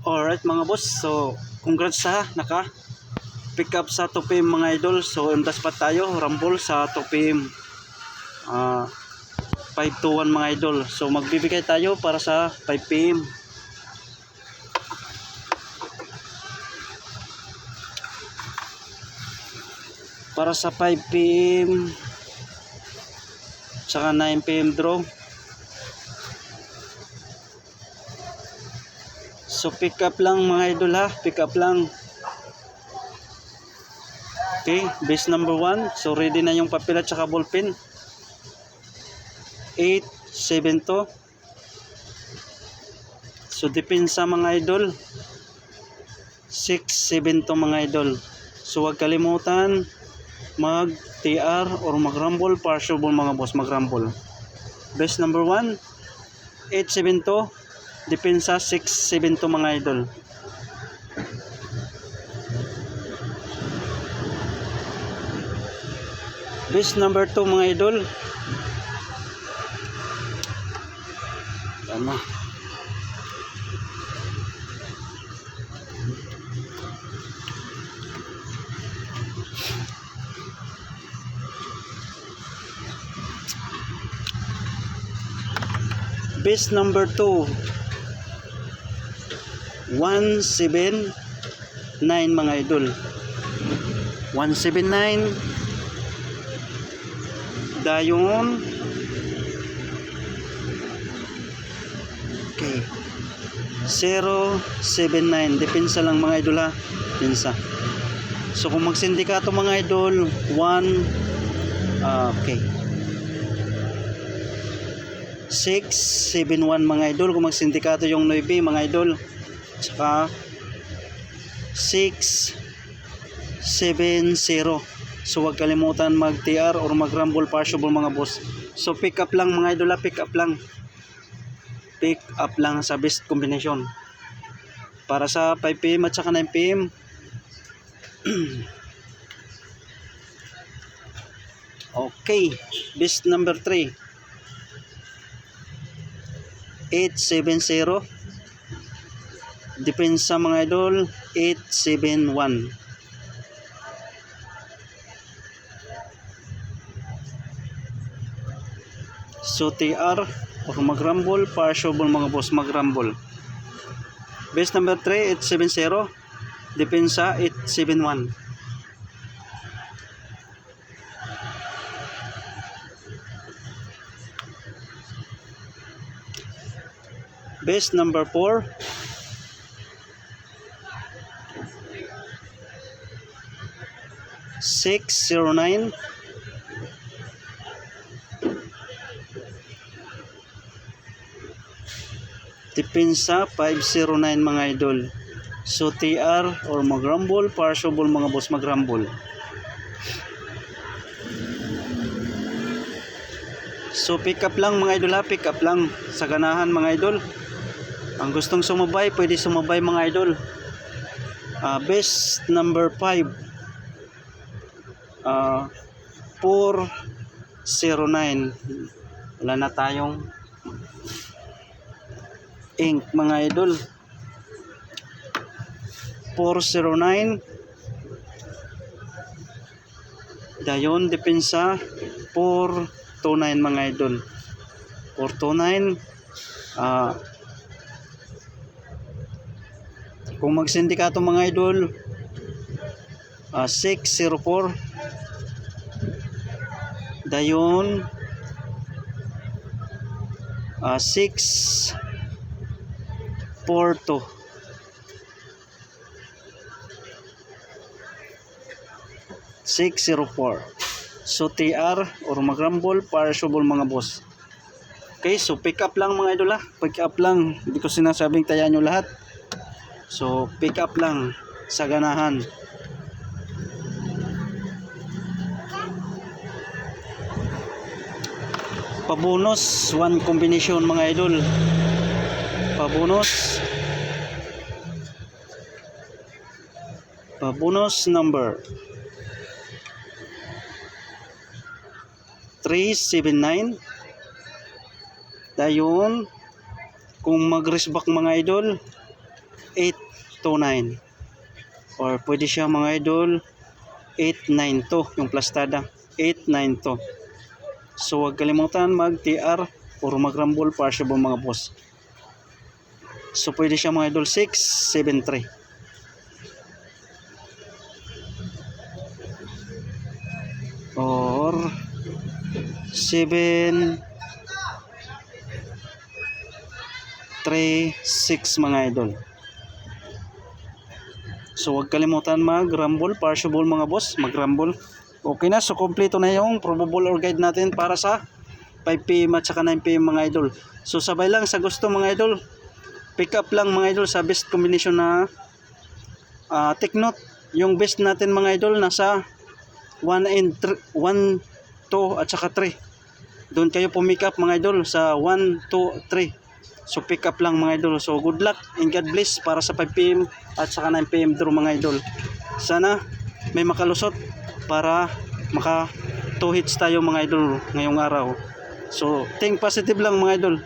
Alright mga boss, so congrats sa naka pick up sa 2PM mga idol. So imdas pa tayo, rumble sa 2PM 5 to 1 mga idol. So magbibigay tayo para sa 5PM. Para sa 5PM tsaka 9PM draw. So pick up lang mga idol ha, pick up lang. Okay, base number 1. So ready na yung papel at saka ballpen. 8, 7 to. So depensa mga idol. 6, 7 to mga idol. So huwag kalimutan mag TR or mag rumble, partial ball mga boss, mag rumble. Base number 1, 8, 7 to. Depensa 6, 7 to mga idol. Base number 2 mga idol. Tama. Base number 2, 179 mga idol. 179 dayon. Okay, 079 depensa lang mga idol ha, depensa. So kung magsindikato mga idol 1 okay 671 mga idol kung magsindikato yung 9 mga idol, tsaka 670. So huwag kalimutan mag TR or mag rumble partial mga boss. So pick up lang mga idol, pick up lang. Pick up lang sa best combination para sa 5PM at saka 9PM. Okay, best number 3, 870. Depensa mga idol 871. So TR or mag rumble partial mga boss, mag rumble. Base number 3, 870. Depensa 871. Base number 4, 609. Depensa 509 mga idol. So TR or mag rumble partial mga boss, mag rumble. So pick up lang mga idol ha, pick up lang sa ganahan mga idol. Ang gustong sumabay pwede sumabay mga idol. Base number 5, 409. Wala na tayong ink mga idol. 409 dayon depensa 429 mga idol. 429. Kung magsindikato mga idol 604 dayon 642. 604. So TR or mag rumble partial mga boss. Okay, so pick up lang mga idol ha, pick up lang. Hindi ko sinasabing tayaan nyo lahat. So pick up lang sa ganahan. Pabonus 1 combination mga idol. Pabonus number 379. Dayon kung mag-resback mga idol 829. Or pwede siya mga idol 892 yung plastada. 892. So huwag kalimutan mag TR or mag rumble partial mga boss. So pwede siya mga idol 673. Or 736 mga idol. So huwag kalimutan mag rumble partial mga boss, mag rumble. Okay na, so kompleto na yung probable or guide natin para sa 5 PM at saka 9 PM mga idol. So sabay lang sa gusto mga idol. Pick up lang mga idol sa best combination na take note. Yung best natin mga idol nasa 1 and 1, 2 at saka 3. Doon kayo pumick up mga idol sa 1, 2, 3. So pick up lang mga idol. So good luck and God bless para sa 5 PM at saka 9 PM draw mga idol. Sana may makalusot para maka 2 hits tayo mga idol ngayong araw. So think positive lang mga idol.